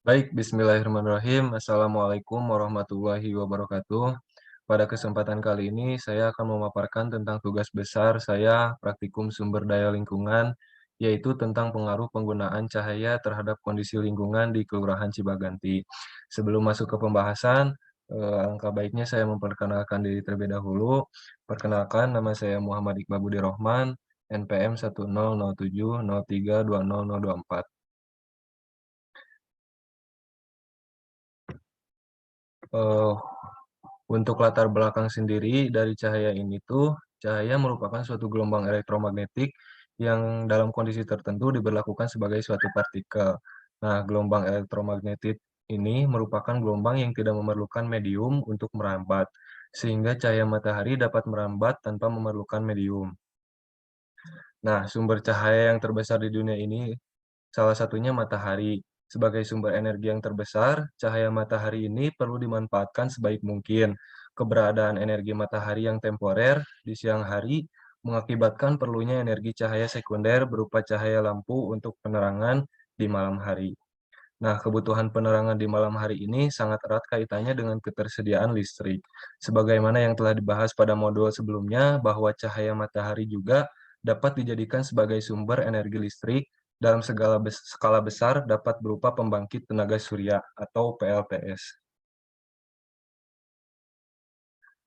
Baik, bismillahirrahmanirrahim. Assalamualaikum warahmatullahi wabarakatuh. Pada kesempatan kali ini, saya akan memaparkan tentang tugas besar saya praktikum sumber daya lingkungan, yaitu tentang pengaruh penggunaan cahaya terhadap kondisi lingkungan di Kelurahan Cibaganti. Sebelum masuk ke pembahasan, alangkah baiknya saya memperkenalkan diri terlebih dahulu. Perkenalkan, nama saya Muhammad Iqbal Budi Rohman, NPM 100703200024. Eh, Untuk latar belakang sendiri dari cahaya ini tuh, cahaya merupakan suatu gelombang elektromagnetik yang dalam kondisi tertentu diberlakukan sebagai suatu partikel. Nah, gelombang elektromagnetik ini merupakan gelombang yang tidak memerlukan medium untuk merambat, sehingga cahaya matahari dapat merambat tanpa memerlukan medium. Nah, sumber cahaya yang terbesar di dunia ini salah satunya matahari. Sebagai sumber energi yang terbesar, cahaya matahari ini perlu dimanfaatkan sebaik mungkin. Keberadaan energi matahari yang temporer di siang hari mengakibatkan perlunya energi cahaya sekunder berupa cahaya lampu untuk penerangan di malam hari. Nah, kebutuhan penerangan di malam hari ini sangat erat kaitannya dengan ketersediaan listrik. Sebagaimana yang telah dibahas pada modul sebelumnya, bahwa cahaya matahari juga dapat dijadikan sebagai sumber energi listrik dalam skala besar dapat berupa pembangkit tenaga surya atau PLTS.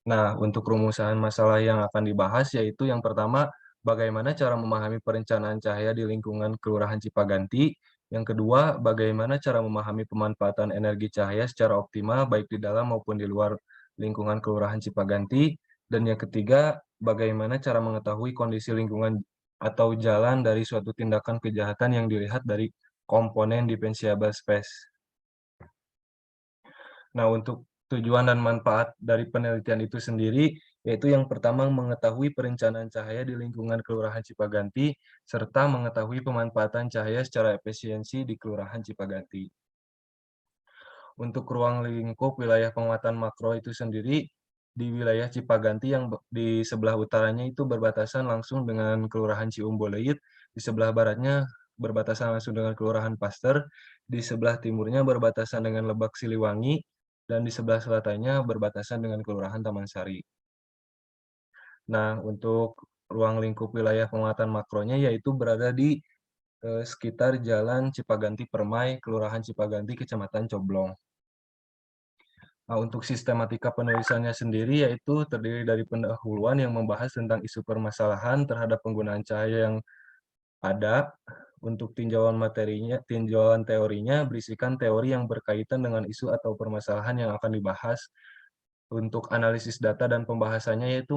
Nah, untuk rumusan masalah yang akan dibahas yaitu yang pertama, bagaimana cara memahami perencanaan cahaya di lingkungan Kelurahan Cipaganti. Yang kedua, bagaimana cara memahami pemanfaatan energi cahaya secara optimal baik di dalam maupun di luar lingkungan Kelurahan Cipaganti. Dan yang ketiga, bagaimana cara mengetahui kondisi lingkungan atau jalan dari suatu tindakan kejahatan yang dilihat dari komponen defensible space. Nah, untuk tujuan dan manfaat dari penelitian itu sendiri, yaitu yang pertama mengetahui perencanaan cahaya di lingkungan Kelurahan Cipaganti, serta mengetahui pemanfaatan cahaya secara efisiensi di Kelurahan Cipaganti. Untuk ruang lingkup wilayah penguatan makro itu sendiri, di wilayah Cipaganti yang di sebelah utaranya itu berbatasan langsung dengan Kelurahan Ciumbuleuit, di sebelah baratnya berbatasan langsung dengan Kelurahan Paster, di sebelah timurnya berbatasan dengan Lebak Siliwangi, dan di sebelah selatannya berbatasan dengan Kelurahan Taman Sari. Nah, untuk ruang lingkup wilayah penguatan makronya yaitu berada di sekitar Jalan Cipaganti Permai, Kelurahan Cipaganti, Kecamatan Coblong. Nah, untuk sistematika penulisannya sendiri yaitu terdiri dari pendahuluan yang membahas tentang isu permasalahan terhadap penggunaan cahaya yang ada. Untuk tinjauan materinya, tinjauan teorinya berisikan teori yang berkaitan dengan isu atau permasalahan yang akan dibahas. Untuk analisis data dan pembahasannya yaitu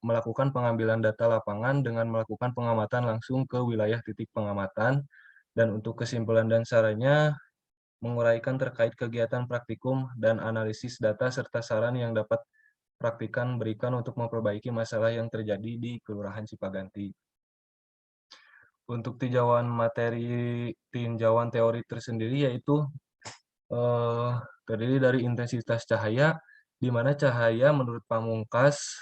melakukan pengambilan data lapangan dengan melakukan pengamatan langsung ke wilayah titik pengamatan. Dan untuk kesimpulan dan sarannya, menguraikan terkait kegiatan praktikum dan analisis data serta saran yang dapat praktikan berikan untuk memperbaiki masalah yang terjadi di Kelurahan Cipaganti. Untuk tinjauan teori tersendiri yaitu eh, terdiri dari intensitas cahaya, di mana cahaya menurut Pamungkas,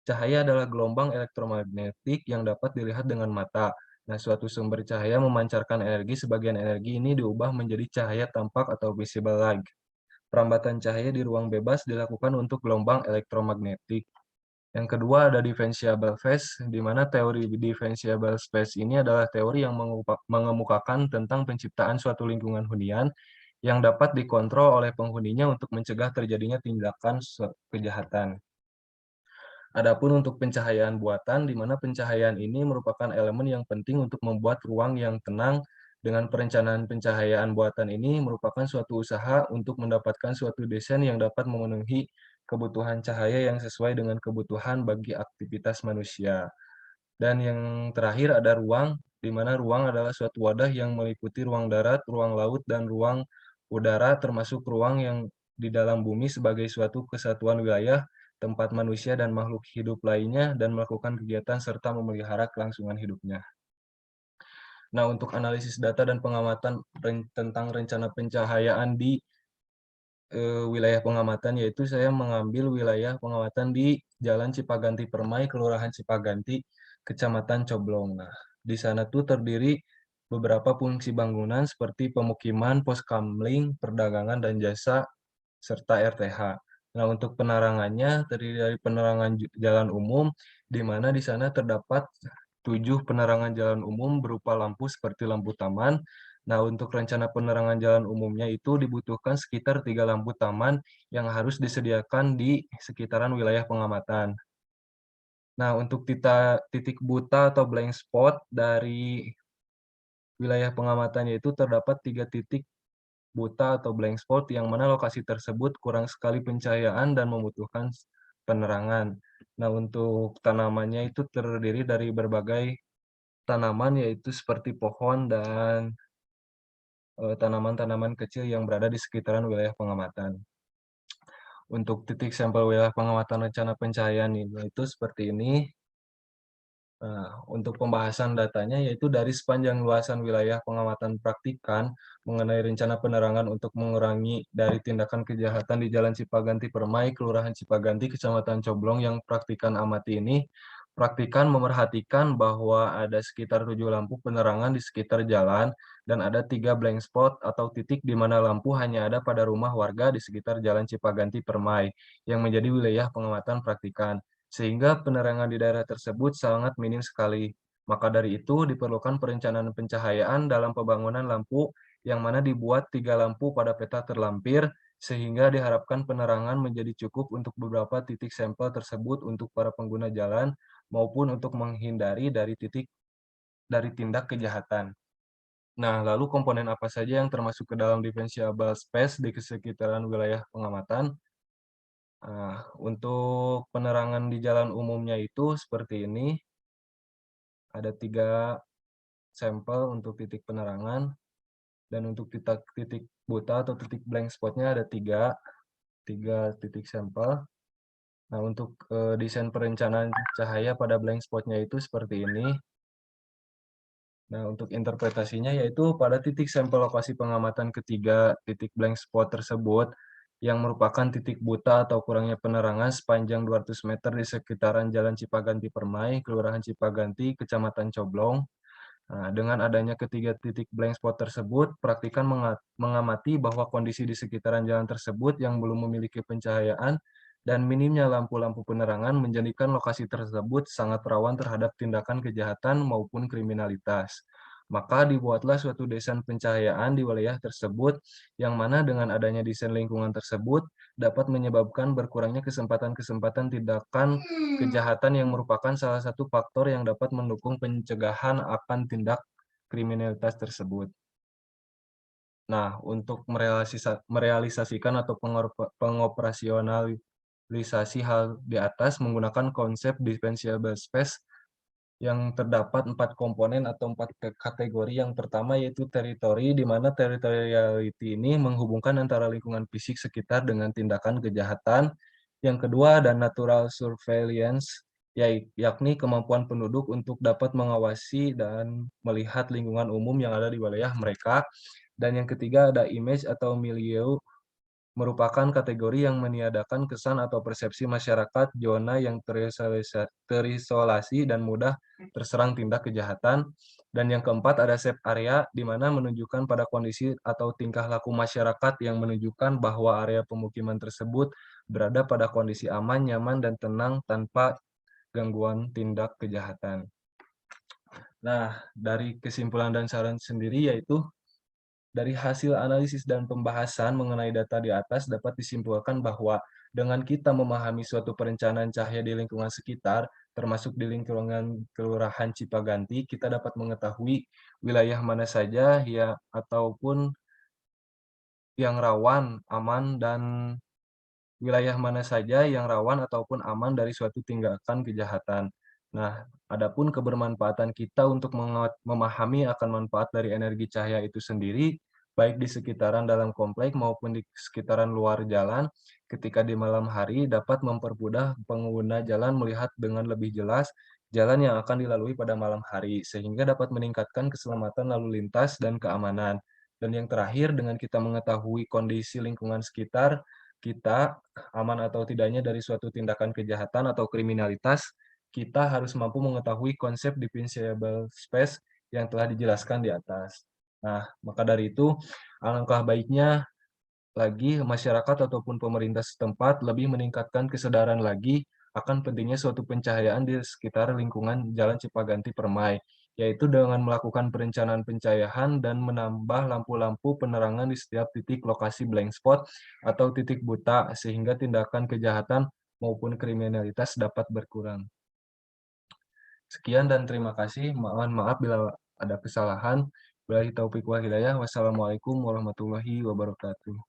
cahaya adalah gelombang elektromagnetik yang dapat dilihat dengan mata. Nah, suatu sumber cahaya memancarkan energi, sebagian energi ini diubah menjadi cahaya tampak atau visible light. Perambatan cahaya di ruang bebas dilakukan untuk gelombang elektromagnetik. Yang kedua ada differentiable phase, di mana teori differentiable space ini adalah teori yang mengemukakan tentang penciptaan suatu lingkungan hunian yang dapat dikontrol oleh penghuninya untuk mencegah terjadinya tindakan kejahatan. Adapun untuk pencahayaan buatan, di mana pencahayaan ini merupakan elemen yang penting untuk membuat ruang yang tenang. Dengan perencanaan pencahayaan buatan ini merupakan suatu usaha untuk mendapatkan suatu desain yang dapat memenuhi kebutuhan cahaya yang sesuai dengan kebutuhan bagi aktivitas manusia. Dan yang terakhir ada ruang, di mana ruang adalah suatu wadah yang meliputi ruang darat, ruang laut, dan ruang udara, termasuk ruang yang di dalam bumi sebagai suatu kesatuan wilayah tempat manusia dan makhluk hidup lainnya dan melakukan kegiatan serta memelihara kelangsungan hidupnya. Nah, untuk analisis data dan pengamatan tentang rencana pencahayaan di wilayah pengamatan, yaitu saya mengambil wilayah pengamatan di Jalan Cipaganti Permai, Kelurahan Cipaganti, Kecamatan Coblong. Nah, di sana tuh terdiri beberapa fungsi bangunan seperti pemukiman, pos kamling, perdagangan dan jasa, serta RTH. Nah, untuk penerangannya terdiri dari penerangan jalan umum, di mana di sana terdapat 7 penerangan jalan umum berupa lampu seperti lampu taman. Nah, untuk rencana penerangan jalan umumnya itu dibutuhkan sekitar 3 lampu taman yang harus disediakan di sekitaran wilayah pengamatan. Nah, untuk titik buta atau blank spot dari wilayah pengamatannya itu terdapat 3 titik buta atau blank spot yang mana lokasi tersebut kurang sekali pencahayaan dan membutuhkan penerangan. Nah, untuk tanamannya itu terdiri dari berbagai tanaman, yaitu seperti pohon dan tanaman-tanaman kecil yang berada di sekitaran wilayah pengamatan. Untuk titik sampel wilayah pengamatan rencana pencahayaan ini itu seperti ini. Nah, untuk pembahasan datanya yaitu dari sepanjang luasan wilayah pengamatan praktikan mengenai rencana penerangan untuk mengurangi dari tindakan kejahatan di Jalan Cipaganti Permai, Kelurahan Cipaganti, Kecamatan Coblong yang praktikan amati ini, praktikan memerhatikan bahwa ada sekitar 7 lampu penerangan di sekitar jalan dan ada 3 blank spot atau titik di mana lampu hanya ada pada rumah warga di sekitar Jalan Cipaganti Permai yang menjadi wilayah pengamatan praktikan, sehingga penerangan di daerah tersebut sangat minim sekali. Maka dari itu, diperlukan perencanaan pencahayaan dalam pembangunan lampu yang mana dibuat 3 lampu pada peta terlampir, sehingga diharapkan penerangan menjadi cukup untuk beberapa titik sampel tersebut untuk para pengguna jalan maupun untuk menghindari dari tindak kejahatan. Nah, lalu komponen apa saja yang termasuk ke dalam defensible space di sekitaran wilayah pengamatan? Nah, untuk penerangan di jalan umumnya itu seperti ini, ada 3 sampel untuk titik penerangan, dan untuk titik buta atau titik blank spotnya ada 3 titik sampel. Nah, untuk desain perencanaan cahaya pada blank spotnya itu seperti ini. Nah, untuk interpretasinya yaitu pada titik sampel lokasi pengamatan ketiga titik blank spot tersebut, yang merupakan titik buta atau kurangnya penerangan sepanjang 200 meter di sekitaran Jalan Cipaganti Permai, Kelurahan Cipaganti, Kecamatan Coblong. Nah, dengan adanya ketiga titik blank spot tersebut, praktikan mengamati bahwa kondisi di sekitaran jalan tersebut yang belum memiliki pencahayaan dan minimnya lampu-lampu penerangan menjadikan lokasi tersebut sangat rawan terhadap tindakan kejahatan maupun kriminalitas. Maka dibuatlah suatu desain pencahayaan di wilayah tersebut, yang mana dengan adanya desain lingkungan tersebut dapat menyebabkan berkurangnya kesempatan-kesempatan tindakan kejahatan yang merupakan salah satu faktor yang dapat mendukung pencegahan akan tindak kriminalitas tersebut. Nah, untuk merealisasikan atau pengoperasionalisasi hal di atas menggunakan konsep defensible space yang terdapat 4 komponen atau 4 kategori. Yang pertama yaitu teritori, di mana territoriality ini menghubungkan antara lingkungan fisik sekitar dengan tindakan kejahatan. Yang kedua ada natural surveillance, yakni kemampuan penduduk untuk dapat mengawasi dan melihat lingkungan umum yang ada di wilayah mereka. Dan yang ketiga ada image atau milieu, merupakan kategori yang meniadakan kesan atau persepsi masyarakat zona yang terisolasi dan mudah terserang tindak kejahatan. Dan yang keempat ada safe area, di mana menunjukkan pada kondisi atau tingkah laku masyarakat yang menunjukkan bahwa area pemukiman tersebut berada pada kondisi aman, nyaman, dan tenang tanpa gangguan tindak kejahatan. Nah, dari kesimpulan dan saran sendiri yaitu dari hasil analisis dan pembahasan mengenai data di atas dapat disimpulkan bahwa dengan kita memahami suatu perencanaan cahaya di lingkungan sekitar, termasuk di lingkungan Kelurahan Cipaganti, kita dapat mengetahui wilayah mana saja ya ataupun yang rawan, aman, dan wilayah mana saja yang rawan ataupun aman dari suatu tindakan kejahatan. Nah, adapun kebermanfaatan kita untuk memahami akan manfaat dari energi cahaya itu sendiri, baik di sekitaran dalam komplek maupun di sekitaran luar jalan, ketika di malam hari dapat mempermudah pengguna jalan melihat dengan lebih jelas jalan yang akan dilalui pada malam hari, sehingga dapat meningkatkan keselamatan lalu lintas dan keamanan. Dan yang terakhir, dengan kita mengetahui kondisi lingkungan sekitar, kita aman atau tidaknya dari suatu tindakan kejahatan atau kriminalitas, kita harus mampu mengetahui konsep defensible space yang telah dijelaskan di atas. Nah, maka dari itu, alangkah baiknya lagi masyarakat ataupun pemerintah setempat lebih meningkatkan kesadaran lagi akan pentingnya suatu pencahayaan di sekitar lingkungan Jalan Cipaganti Permai, yaitu dengan melakukan perencanaan pencahayaan dan menambah lampu-lampu penerangan di setiap titik lokasi blank spot atau titik buta sehingga tindakan kejahatan maupun kriminalitas dapat berkurang. Sekian dan terima kasih. Mohon maaf bila ada kesalahan. Billahi taufiq wal hidayah. Wassalamualaikum warahmatullahi wabarakatuh.